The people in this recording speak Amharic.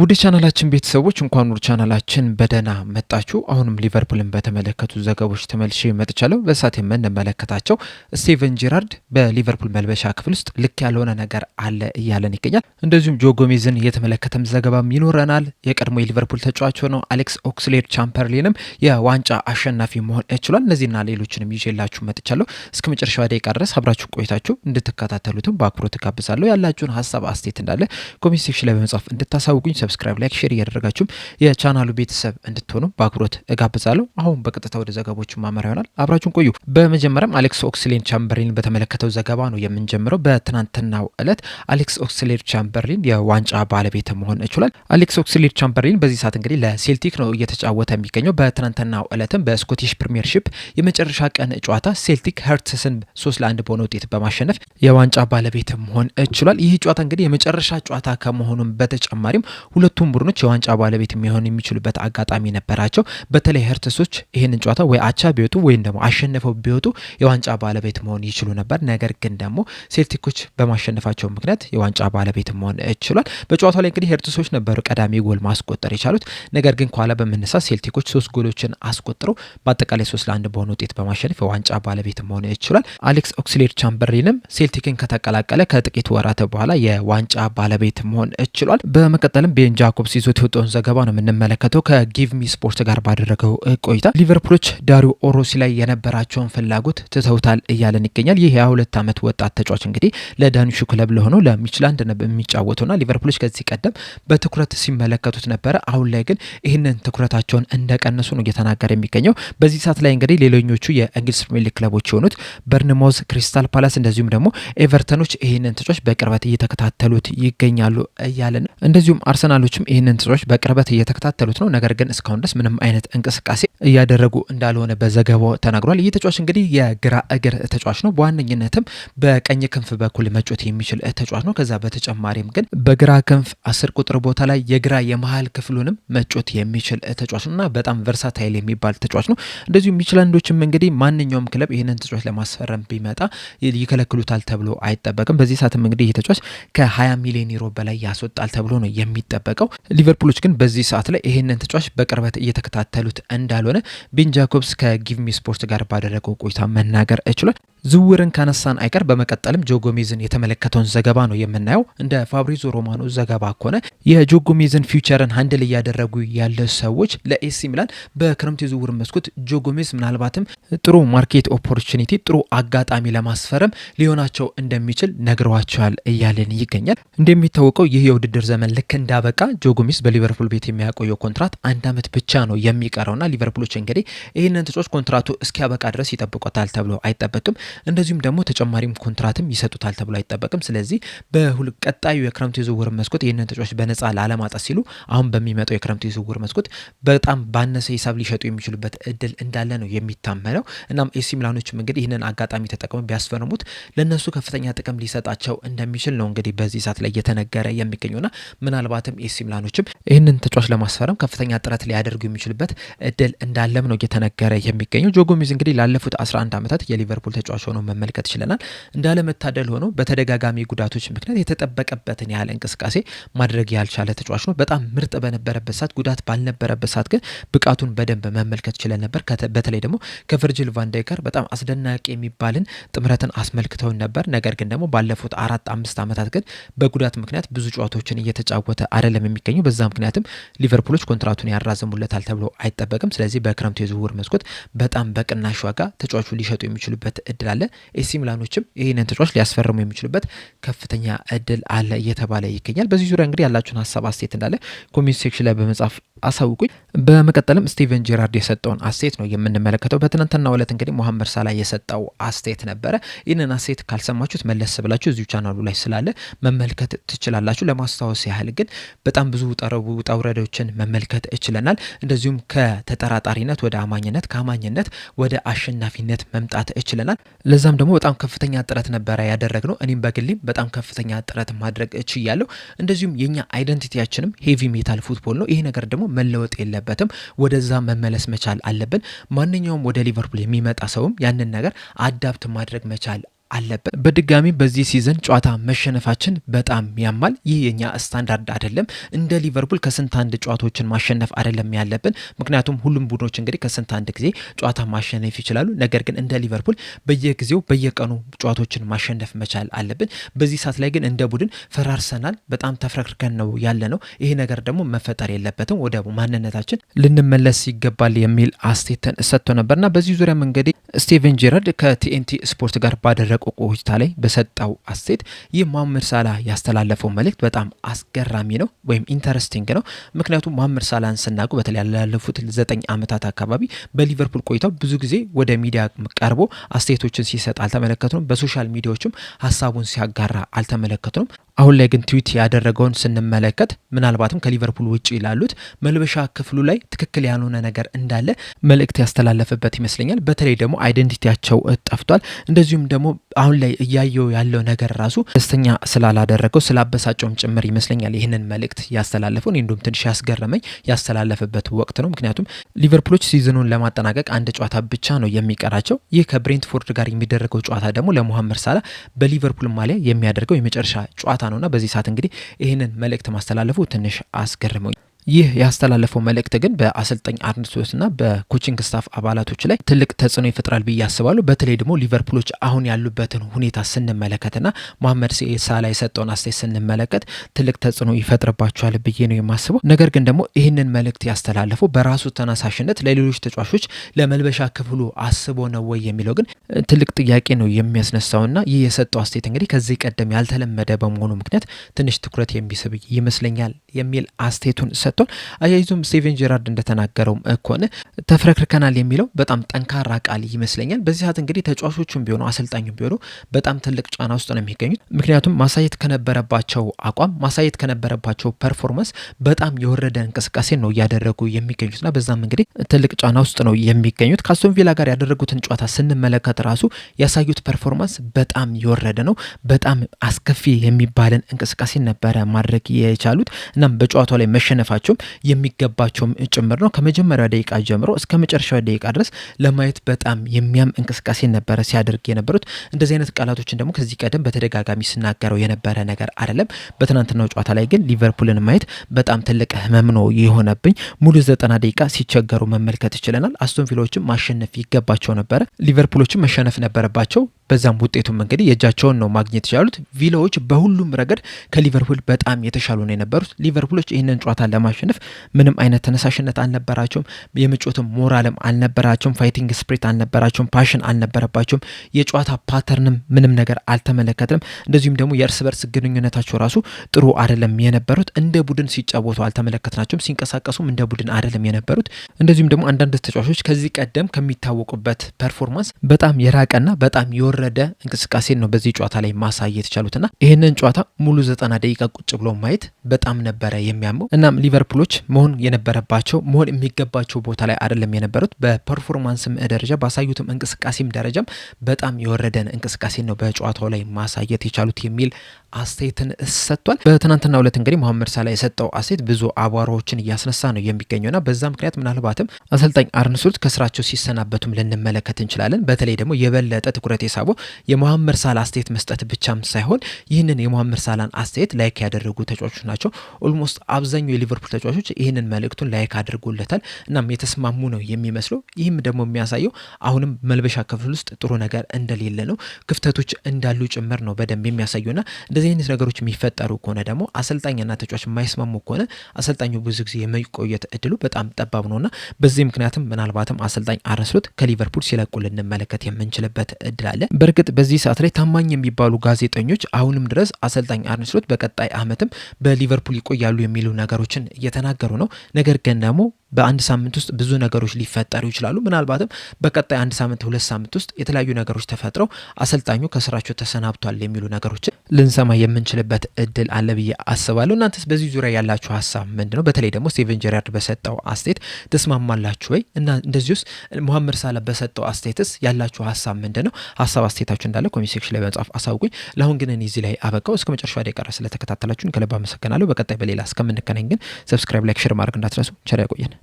ውድ ቻናላችን ቤተሰቦች እንኳን ወደ ቻናላችን በደህና መጣችሁ። አሁንም ሊቨርፑልን በተመለከቱ ዘገባዎች ተመልሼ መጥቻለሁ። በሳት የምንመለከታቸው ስቲቨን ጄራርድ በሊቨርፑል መልበሻ ክፍል ውስጥ ልክ ያልሆነ ነገር አለ እያለን ይገኛል። እንደዚሁም ጆ ጎሜዝን የተመለከተም ዘገባም ይኖረናል። የቀድሞ የሊቨርፑል ተጫዋች ሆነው አሌክስ ኦክስሌድ-ቻምበርሊንም የዋንጫ አሸናፊ መሆን ችሏል። እነዚህና ሌሎችንም ይዤላችሁ መጥቻለሁ። እስከ መጨረሻው ደቂቃ ድረስ አብራችሁ ቆይታችሁ እንድትከታተሉትም በአክብሮት ጋብዛለሁ። ያላችሁን ሀሳብ አስተያየት እንዳለ ኮሜንት ሴክሽን ላይ በመጻፍ እንድታሳውቁኝ ሰብስክራይብ፣ ላይክ፣ ሼር እያደረጋችሁም የቻናሉ ቤተሰብ እንድትሆኑ በአክብሮት እጋብዛለሁ። አሁን በቀጥታ ወደ ዘገባዎቹ ማመራ ይሆናል። አብራችሁን ቆዩ። በመጀመሪያም አሌክስ ኦክስሌድ-ቻምበርሊን በተመለከተው ዘገባ ነው የምንጀምረው። በትናንትናው ዕለት አሌክስ ኦክስሌድ-ቻምበርሊን የዋንጫ ባለቤት መሆን ችሏል። አሌክስ ኦክስሌድ-ቻምበርሊን በዚህ ሰዓት እንግዲህ ለሴልቲክ ነው እየተጫወተ የሚገኘው። በትናንትናው ዕለትም በስኮቲሽ ፕሪሚየርሺፕ የመጨረሻ ቀን ጨዋታ ሴልቲክ ሄርትስን 3-1 በሆነ ውጤት በማሸነፍ የዋንጫ ባለቤት መሆን ችሏል። ይህ ጨዋታ እንግዲህ የመጨረሻ ጨዋታ ከመሆኑም በተጨማሪም ሁለቱም ቡድኖች የዋንጫ ባለቤት የሚሆን የሚችሉበት አጋጣሚ ነበራቸው። በተለይ ሄርትሶች ይህንን ጨዋታ ወይ አቻ ቢወጡ ወይም ደግሞ አሸንፈው ቢወጡ የዋንጫ ባለቤት መሆን ይችሉ ነበር። ነገር ግን ደግሞ ሴልቲኮች በማሸነፋቸው ምክንያት የዋንጫ ባለቤት መሆን ችሏል። በጨዋታው ላይ እንግዲህ ሄርትሶች ነበሩ ቀዳሚ ጎል ማስቆጠር የቻሉት። ነገር ግን ከኋላ በመነሳት ሴልቲኮች 3 ጎሎችን አስቆጥረው በአጠቃላይ 3-1 በሆነ ውጤት በማሸነፍ የዋንጫ ባለቤት መሆን ችሏል። አሌክስ ኦክስሌድ-ቻምበርሊንም ሴልቲክን ከተቀላቀለ ከጥቂት ወራት በኋላ የዋንጫ ባለቤት መሆን ችሏል። በመቀጠልም ቤን ጃኮብስ ይዞት የወጣውን ዘገባ ነው የምንመለከተው። ከጊቭ ሚ ስፖርት ጋር ባደረገው ቆይታ ሊቨርፑሎች ዳሪዮ ኦሮሲ ላይ የነበራቸውን ፍላጎት ትተውታል እያለን ይገኛል። ይህ የ22 ዓመት ወጣት ተጫዋች እንግዲህ ለዳኒሹ ክለብ ለሆነው ለሚችላንድ የሚጫወተውና ሊቨርፑሎች ከዚህ ቀደም በትኩረት ሲመለከቱት ነበረ። አሁን ላይ ግን ይህንን ትኩረታቸውን እንደቀነሱ ነው እየተናገረ የሚገኘው። በዚህ ሰዓት ላይ እንግዲህ ሌሎኞቹ የእንግሊዝ ፕሪሚየር ሊግ ክለቦች የሆኑት በርንማውዝ፣ ክሪስታል ፓላስ እንደዚሁም ደግሞ ኤቨርተኖች ይህንን ተጫዋች በቅርበት እየተከታተሉት ይገኛሉ እያለን እንደዚሁም አርሰናሎችም ይህንን ተጫዋች በቅርበት እየተከታተሉት ነው። ነገር ግን እስካሁን ድረስ ምንም አይነት እንቅስቃሴ እያደረጉ እንዳልሆነ በዘገባው ተናግሯል። ይህ ተጫዋች እንግዲህ የግራ እግር ተጫዋች ነው። በዋነኝነትም በቀኝ ክንፍ በኩል መጮት የሚችል ተጫዋች ነው። ከዛ በተጨማሪም ግን በግራ ክንፍ 10 ቁጥር ቦታ ላይ የግራ የመሃል ክፍሉንም መጮት የሚችል ተጫዋች ነውና በጣም ቨርሳታይል የሚባል ተጫዋች ነው። እንደዚሁም ሚችላንዶችም እንግዲህ ማንኛውም ክለብ ይህንን ተጫዋች ለማስፈረም ቢመጣ ይከለክሉታል ተብሎ አይጠበቅም። በዚህ ሰዓትም እንግዲህ ይህ ተጫዋች ከ20 ሚሊዮን ዩሮ በላይ ያስወጣል ተብሎ ነው የሚጠበቀው። ሊቨርፑሎች ግን በዚህ ሰዓት ላይ ይህንን ተጫዋች በቅርበት እየተከታተሉት እንዳልሆነ ቤን ጃኮብስ ከጊቭ ሚ ስፖርት ጋር ባደረገው ቆይታ መናገር ችሏል። ዝውውርን ካነሳን አይቀር በመቀጠልም ጆ ጎሜዝን የተመለከተውን ዘገባ ነው የምናየው። እንደ ፋብሪዞ ሮማኖ ዘገባ ከሆነ የጆ ጎሜዝን ፊውቸርን ሃንድል እያደረጉ ያለ ሰዎች ለኤሲ ሚላን በክረምት የዝውውር መስኮት ጆ ጎሜዝ ምናልባትም ጥሩ ማርኬት ኦፖርቹኒቲ፣ ጥሩ አጋጣሚ ለማስፈረም ሊሆናቸው እንደሚችል ነግረዋቸዋል እያለን ይገኛል። እንደሚታወቀው ይህ የውድድር ዘመን ልክ እንዳበቃ ጆ ጎሜዝ በሊቨርፑል ቤት የሚያቆየው ኮንትራት 1 ዓመት ብቻ ነው የሚቀረውና ሊቨርፑሎች እንግዲህ ይህንን ተጫዋች ኮንትራቱ እስኪያበቃ ድረስ ይጠብቆታል ተብሎ አይጠበቅም። እንደዚሁም ደግሞ ተጨማሪም ኮንትራትም ይሰጡታል ተብሎ አይጠበቅም። ስለዚህ በቀጣዩ የክረምት የዝውውር መስኮት ይህንን ተጫዋች በነፃ ላለማጣት ሲሉ አሁን በሚመጣው የክረምት የዝውውር መስኮት በጣም ባነሰ ሂሳብ ሊሸጡ የሚችሉበት እድል እንዳለ ነው የሚታመነው። እናም ኤሲ ሚላኖችም እንግዲህ ይህንን አጋጣሚ ተጠቅመው ቢያስፈርሙት ለነሱ ከፍተኛ ጥቅም ሊሰጣቸው እንደሚችል ነው እንግዲህ በዚህ ሰዓት ላይ እየተነገረ የሚገኘውና ምናልባትም ኤሲ ሚላኖችም ይህንን ተጫዋች ለማስፈረም ከፍተኛ ጥረት ሊያደርጉ የሚችሉበት እድል እንዳለም ነው እየተነገረ የሚገኘው። ጆ ጎሜዝ እንግዲህ ላለፉት 11 ዓመታት የሊቨርፑል ተጫዋች ሆኖ መመልከት ችለናል። እንዳለመታደል ሆኖ በተደጋጋሚ ጉዳቶች ምክንያት የተጠበቀበትን ያህል እንቅስቃሴ ማድረግ ያልቻለ ተጫዋች ነው። በጣም ምርጥ በነበረበት ሰዓት፣ ጉዳት ባልነበረበት ሰዓት ግን ብቃቱን በደንብ መመልከት ችለን ነበር። በተለይ ደግሞ ከቨርጂል ቫን ዳይክ ጋር በጣም አስደናቂ የሚባልን ጥምረትን አስመልክተውን ነበር። ነገር ግን ደግሞ ባለፉት 4-5 ዓመታት ግን በጉዳት ምክንያት ብዙ ጨዋታዎችን እየተጫወተ አይደለም የሚገኘው። በዛ ምክንያትም ሊቨርፑሎች ኮንትራቱን ያራዝሙለታል ተብሎ አይጠበቅም። ስለዚህ በክረምቱ የዝውውር መስኮት በጣም በቅናሽ ዋጋ ተጫዋቹ ሊሸጡ የሚችሉበት እድል አለ። ኤሲ ሚላኖችም ይህንን ተጫዋች ሊያስፈርሙ የሚችሉበት ከፍተኛ እድል አለ እየተባለ ይገኛል። በዚህ ዙሪያ እንግዲህ ያላችሁን ሀሳብ አስተያየት እንዳለ ኮሜንት ሴክሽን ላይ በመጻፍ አሳውቁኝ። በመቀጠልም ስቲቨን ጄራርድ የሰጠውን አስተያየት ነው የምንመለከተው። በትናንትናው ዕለት እንግዲህ ሞሐመድ ሳላህ የሰጠው አስተያየት ነበረ። ይህንን አስተያየት ካልሰማችሁት መለስ ብላችሁ እዚሁ ቻናሉ ላይ ስላለ መመልከት ትችላላችሁ። ለማስታወስ ያህል ግን በጣም ብዙ ውጣ ውረዶችን መመልከት እችለናል። እንደዚሁም ከተጠራጣሪነት ወደ አማኝነት፣ ከአማኝነት ወደ አሸናፊነት መምጣት እችለናል። ለዛም ደግሞ በጣም ከፍተኛ ጥረት ነበረ ያደረግነው። እኔም በግሌም በጣም ከፍተኛ ጥረት ማድረግ እችላለሁ። እንደዚሁም የኛ አይደንቲቲያችንም ሄቪ ሜታል ፉትቦል ነው። ይሄ ነገር ደግሞ መለወጥ የለበትም። ወደዛ መመለስ መቻል አለብን። ማንኛውም ወደ ሊቨርፑል የሚመጣ ሰውም ያንን ነገር አዳፕት ማድረግ መቻል አለበት። በድጋሚ በዚህ ሲዝን ጨዋታ መሸነፋችን በጣም ያማል። ይህ የኛ ስታንዳርድ አይደለም። እንደ ሊቨርፑል ከስንት አንድ ጨዋታዎችን ማሸነፍ አይደለም ያለብን። ምክንያቱም ሁሉም ቡድኖች እንግዲህ ከስንት አንድ ጊዜ ጨዋታ ማሸነፍ ይችላሉ። ነገር ግን እንደ ሊቨርፑል በየጊዜው በየቀኑ ጨዋታዎችን ማሸነፍ መቻል አለብን። በዚህ ሰዓት ላይ ግን እንደ ቡድን ፈራርሰናል። በጣም ተፍረክርከን ነው ያለ ነው። ይሄ ነገር ደግሞ መፈጠር የለበትም። ወደ ማንነታችን ልንመለስ ይገባል የሚል አስተያየትን ሰጥቶ ነበርና በዚህ ዙሪያ እንግዲህ ስቲቨን ጄራርድ ከቲኤንቲ ስፖርት ጋር ባደረገው ቆይታ ላይ በሰጠው አስተያየት ይህ መሐመድ ሳላህ ያስተላለፈው መልእክት በጣም አስገራሚ ነው ወይም ኢንተረስቲንግ ነው። ምክንያቱም መሐመድ ሳላህን ስናውቁ በተለይ ያለፉት 9 ዓመታት አካባቢ በሊቨርፑል ቆይታው ብዙ ጊዜ ወደ ሚዲያ ቀርቦ አስተያየቶችን ሲሰጥ አልተመለከትንም። በሶሻል ሚዲያዎችም ሀሳቡን ሲያጋራ አልተመለከትንም። አሁን ላይ ግን ትዊት ያደረገውን ስንመለከት ምናልባትም ከሊቨርፑል ውጪ ላሉት መልበሻ ክፍሉ ላይ ትክክል ያልሆነ ነገር እንዳለ መልእክት ያስተላለፈበት ይመስለኛል። በተለይ ደግሞ አይደንቲቲያቸው ጠፍቷል። እንደዚሁም ደግሞ አሁን ላይ እያየው ያለው ነገር ራሱ ደስተኛ ስላላደረገው ስላበሳጨውም ጭምር ይመስለኛል ይህንን መልእክት ያስተላለፈው። እንዲሁም ትንሽ ያስገረመኝ ያስተላለፈበት ወቅት ነው። ምክንያቱም ሊቨርፑሎች ሲዝኑን ለማጠናቀቅ አንድ ጨዋታ ብቻ ነው የሚቀራቸው። ይህ ከብሬንትፎርድ ጋር የሚደረገው ጨዋታ ደግሞ ለመሐመድ ሳላህ በሊቨርፑል ማሊያ የሚያደርገው የመጨረሻ ጨዋታ ነውና በዚህ ሰዓት እንግዲህ ይህንን መልእክት ማስተላለፉ ትንሽ አስገርመኝ። ይህ ያስተላለፈው መልእክት ግን በአሰልጣኝ አርነ ስሎትና በኮቺንግ ስታፍ አባላቶች ላይ ትልቅ ተጽዕኖ ይፈጥራል ብዬ አስባለሁ። በተለይ ደግሞ ሊቨርፑሎች አሁን ያሉበትን ሁኔታ ስንመለከትና መሐመድ ሳላህ የሰጠውን አስተያየት ስንመለከት ትልቅ ተጽዕኖ ይፈጥርባቸዋል ብዬ ነው የማስበው። ነገር ግን ደግሞ ይህንን መልእክት ያስተላለፈው በራሱ ተነሳሽነት ለሌሎች ተጫዋቾች ለመልበሻ ክፍሉ አስቦ ነው ወይ የሚለው ግን ትልቅ ጥያቄ ነው የሚያስነሳውና ይህ የሰጠው አስተያየት እንግዲህ ከዚህ ቀደም ያልተለመደ በመሆኑ ምክንያት ትንሽ ትኩረት የሚስብ ይመስለኛል የሚል አስተያየቱን ሰጥቷል። አያይዞም ስቲቨን ጄራርድ እንደተናገረው ከሆነ ተፍረክርከናል የሚለው በጣም ጠንካራ ቃል ይመስለኛል። በዚህ ሰዓት እንግዲህ ተጫዋቾቹም ቢሆኑ አሰልጣኙም ቢሆኑ በጣም ትልቅ ጫና ውስጥ ነው የሚገኙት። ምክንያቱም ማሳየት ከነበረባቸው አቋም ማሳየት ከነበረባቸው ፐርፎርማንስ በጣም የወረደ እንቅስቃሴ ነው እያደረጉ የሚገኙትና በዛም እንግዲህ ትልቅ ጫና ውስጥ ነው የሚገኙት። ከአስቶን ቪላ ጋር ያደረጉትን ጨዋታ ስንመለከት ራሱ ያሳዩት ፐርፎርማንስ በጣም የወረደ ነው። በጣም አስከፊ የሚባልን እንቅስቃሴ ነበረ ማድረግ የቻሉት። እናም በጨዋታው ላይ መሸነፋቸው የሚገባቸውም ጭምር ነው። ከመጀመሪያው ደቂቃ ጀምሮ እስከ መጨረሻው ደቂቃ ድረስ ለማየት በጣም የሚያም እንቅስቃሴ ነበረ ሲያደርግ የነበሩት። እንደዚህ አይነት ቃላቶችን ደግሞ ከዚህ ቀደም በተደጋጋሚ ስናገረው የነበረ ነገር አይደለም። በትናንትናው ጨዋታ ላይ ግን ሊቨርፑልን ማየት በጣም ትልቅ ህመም ነው የሆነብኝ። ሙሉ 90 ደቂቃ ሲቸገሩ መመልከት ይችለናል። አስቶን ቪላዎችም ማሸነፍ ይገባቸው ነበረ፣ ሊቨርፑሎችም መሸነፍ ነበረባቸው። በዛም ውጤቱም እንግዲህ የእጃቸውን ነው ማግኘት ይችላሉት። ቪላዎች በሁሉም ረገድ ከሊቨርፑል በጣም የተሻሉ ነው የነበሩት። ሊቨርፑሎች ይህንን ጨዋታ ለማሸነፍ ምንም አይነት ተነሳሽነት አልነበራቸውም። የመጮትም ሞራልም አልነበራቸውም። ፋይቲንግ ስፕሪት አልነበራቸውም። ፓሽን አልነበረባቸውም። የጨዋታ ፓተርንም ምንም ነገር አልተመለከትንም። እንደዚሁም ደግሞ የእርስ በርስ ግንኙነታቸው ራሱ ጥሩ አይደለም የነበሩት። እንደ ቡድን ሲጫወቱ አልተመለከትናቸውም። ሲንቀሳቀሱም እንደ ቡድን አይደለም የነበሩት። እንደዚሁም ደግሞ አንዳንድ ተጫዋቾች ከዚህ ቀደም ከሚታወቁበት ፐርፎርማንስ በጣም የራቀና በጣም የወረደ እንቅስቃሴ ነው በዚህ ጨዋታ ላይ ማሳየት የቻሉትና ይህንን ጨዋታ ሙሉ 90 ደቂቃ ቁጭ ብሎ ማየት በጣም ነበረ የሚያመው። እናም ሊቨርፑሎች መሆን የነበረባቸው መሆን የሚገባቸው ቦታ ላይ አይደለም የነበሩት። በፐርፎርማንስም ደረጃ ባሳዩትም እንቅስቃሴም ደረጃም በጣም የወረደን እንቅስቃሴ ነው በጨዋታው ላይ ማሳየት የቻሉት የሚል አስተያየትን ሰጥቷል። በትናንትናው ዕለት እንግዲህ መሐመድ ሳላህ የሰጠው አስተያየት ብዙ አቧራዎችን እያስነሳ ነው የሚገኘውና በዛ ምክንያት ምናልባትም አሰልጣኝ አርነ ስሎት ከስራቸው ሲሰናበቱም ልንመለከት እንችላለን። በተለይ ደግሞ የበለጠ ትኩረት የሳበው የመሐመድ ሳላህ አስተያየት መስጠት ብቻም ሳይሆን ይህንን የመሐመድ ሳላህን አስተያየት ላይክ ያደረጉ ተጫዋቾች ናቸው። ኦልሞስት አብዛኛው የሊቨርፑል ተጫዋቾች ይህንን መልእክቱን ላይክ አድርጎለታል። እናም የተስማሙ ነው የሚመስለው። ይህም ደግሞ የሚያሳየው አሁንም መልበሻ ክፍል ውስጥ ጥሩ ነገር እንደሌለ ነው፣ ክፍተቶች እንዳሉ ጭምር ነው በደንብ የሚያሳዩና እንደዚህ አይነት ነገሮች የሚፈጠሩ ከሆነ ደግሞ አሰልጣኝና ተጫዋች የማይስማሙ ከሆነ አሰልጣኙ ብዙ ጊዜ የመቆየት እድሉ በጣም ጠባብ ነውና በዚህ ምክንያትም ምናልባትም አሰልጣኝ አርነ ስሎት ከሊቨርፑል ሲለቁ ልንመለከት የምንችልበት እድል አለ። በእርግጥ በዚህ ሰዓት ላይ ታማኝ የሚባሉ ጋዜጠኞች አሁንም ድረስ አሰልጣኝ አርነ ስሎት በቀጣይ ዓመትም በሊቨርፑል ይቆያሉ የሚሉ ነገሮችን እየተናገሩ ነው። ነገር ግን ደግሞ በአንድ ሳምንት ውስጥ ብዙ ነገሮች ሊፈጠሩ ይችላሉ። ምናልባትም በቀጣይ 1 ሳምንት 2 ሳምንት ውስጥ የተለያዩ ነገሮች ተፈጥረው አሰልጣኙ ከስራቸው ተሰናብቷል የሚሉ ነገሮችን ልንሰማ የምንችልበት እድል አለ ብዬ አስባለሁ። እናንተስ በዚህ ዙሪያ ያላችሁ ሀሳብ ምንድነው? በተለይ ደግሞ ስቲቨን ጄራርድ በሰጠው አስተያየት ተስማማላችሁ ወይ? እና እንደዚሁስ መሐመድ ሳላህ በሰጠው አስተያየትስ ያላችሁ ሀሳብ ምንድነው? ሀሳብ አስተያየታችሁ እንዳለ ኮሜንት ሴክሽን ላይ በመጻፍ አሳውቁኝ። ለአሁን ግን እኔ እዚህ ላይ አበቃው። እስከ መጨረሻው ደቂቃ ስለተከታተላችሁን ከልብ አመሰግናለሁ። በቀጣይ በሌላ እስከምንገናኝ ግን ሰብስክራይብ፣ ላይክ፣ ሼር ማድረግ እንዳትረሱ። ቸር ያቆየን።